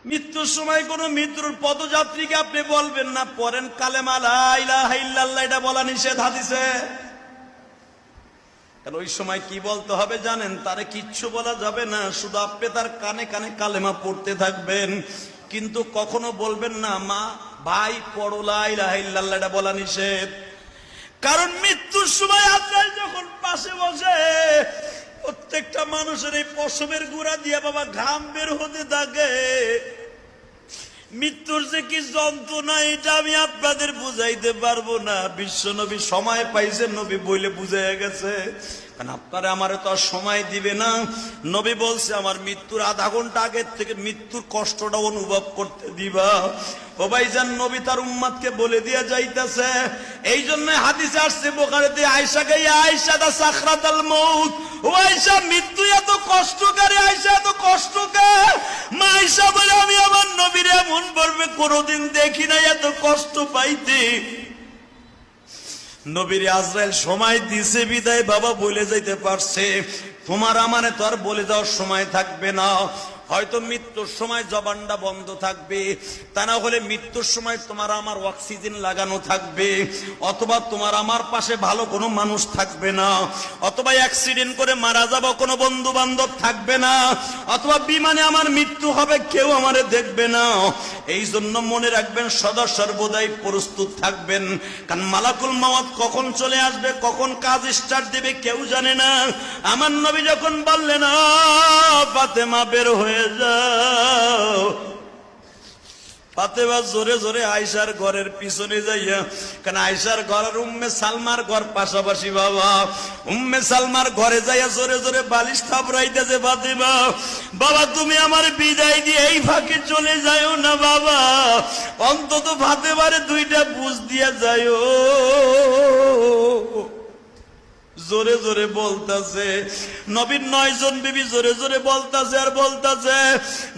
মৃত্যুর সময় কোন মৃত্যুর পদযাত্রীকে আপনি বলবেন না পড়েন কালেমা লা ইলাহা ইল্লাল্লাহ, এটা বলা নিষেধ হাদিসে। কারণ ওই সময় কি বলতে হবে জানেন? তারে কিচ্ছু বলা যাবে না, শুধু আপনি তার কানে কানে কালেমা পড়তে থাকবেন, কিন্তু কখনো বলবেন না মা ভাই পড়ো লা ইলাহা ইল্লাল্লাহ, এটা বলা নিষেধ। কারণ মৃত্যুর সময় আজরাইল যখন পাশে বসে, প্রত্যেকটা মানুষের এই পশমের গুড়া দিয়ে বাবা ঘাম বের হতে থাকে। মৃত্যুর যে কি যন্ত্রণা এটা আমি আপনাদের বুঝাইতে পারবো না। বিশ্ব নবী সময় পাইছে, নবী বইলে বুঝাইয়া গেছে। কারণ আপনারা আমারে তো আর সময় দিবে না। নবী বলছে আমার মৃত্যুর আধা ঘন্টা আগের থেকে মৃত্যুর কষ্টটা অনুভব করতে দিবা। ও ভাইজান, নবী তার উম্মতকে বলে দিয়ে যাইতেছে। এই জন্য হাদিসে আসছে বুখারীতে, আয়েশাকে আয়েশা দা সাকরাতুল মউত, ও আয়েশা মৃত্যু এত কষ্টকারী, আয়েশা এত কষ্টকর। মা আয়েশা বলে আমি আমার নবীর এমন ভাবে কোনোদিন দেখি নাই এত কষ্ট পাইতে। নবীর আজরাইল সময় দিছে বিদায় বাবা বলে যাইতে পারছে। তোমার আমারে তো আর বলে যাওয়ার সময় থাকবে না। হয়তো মৃত্যুর সময় জবানটা বন্ধ থাকবে, তা না হলে মৃত্যুর সময় তোমার আমার অক্সিজেন লাগানো থাকবে, অথবা তোমার আমার পাশে ভালো কোনো মানুষ থাকবে না, অথবা অ্যাক্সিডেন্ট করে মারা যাব কোনো বন্ধু বান্ধব থাকবে না, অথবা বিমানে আমার মৃত্যু হবে কেউ আমারে দেখবে না। এই জন্য মনে রাখবেন, সদা সর্বদাই প্রস্তুত থাকবেন। কারণ মালাকুল মওত কখন চলে আসবে, কখন কাজ স্টার্ট দিবে কেউ জানে না। আমার নবী যখন বললেন ফাতেমা বের হয়ে যাও, ফাতেমা জোরে জোরে আয়েশার ঘরের পিছনে যাইয়া, কারণ আয়েশার ঘর আর উম্মে সালমার ঘর পাশাপাশি বাবা। উম্মে সালমার ঘরে যাইয়া জোরে জোরে বালিশ থাপড়াইতেছে, ফাতেমা বাবা তুমি আমার বিদায় দিয়ে এই ফাঁকে চলে যাও না বাবা, অন্তত ফাতেমারে দুইটা বুঝ দিয়া যাও। জোরে জোরে বলতাছে। নবীর 9 জন বিবি জোরে জোরে বলতাছে আর বলতাছে,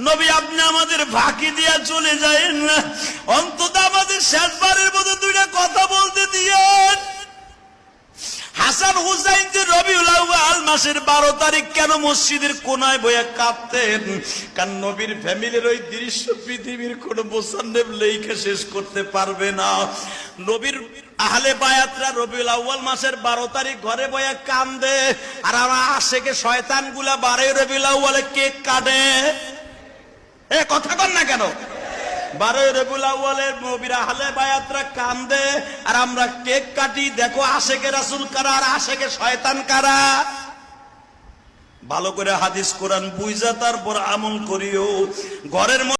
নবী আপনি আমাদের ফাঁকি দিয়া চলে যায়েন না, অন্তত আমাদের শেষবারের মতো দুইটা কথা বলতে দিয়েন। হাসান হুসাইন যে রবিউল আউয়াল মাসের 12 তারিখ কেন মসজিদের কোনায় বইয়া কাঁদতেন? কারণ নবীর ফ্যামিলির ওই দৃশ্য পৃথিবীর কোন মুসান্নিফ লেখা শেষ করতে পারবে না। নবীর আহলে বায়াতরা রবিউল আউয়াল মাসের 12 তারিখ ঘরে বইয়া কান্দে, আর আমার আশেকে শয়তান গুলা 12 রবিউল আউয়ালে কেক কাটে। এ কথা কন না কেন? 12 রবিউল আউয়ালের নবীর আহলে বায়াতরা কান্দে আর আমরা কেক কাটি। দেখো আশেকে রাসূল কারা আর আশেকে শয়তান কারা। ভালো করে হাদিস কোরআন বুঝা তারপর আমল করিও। ঘরের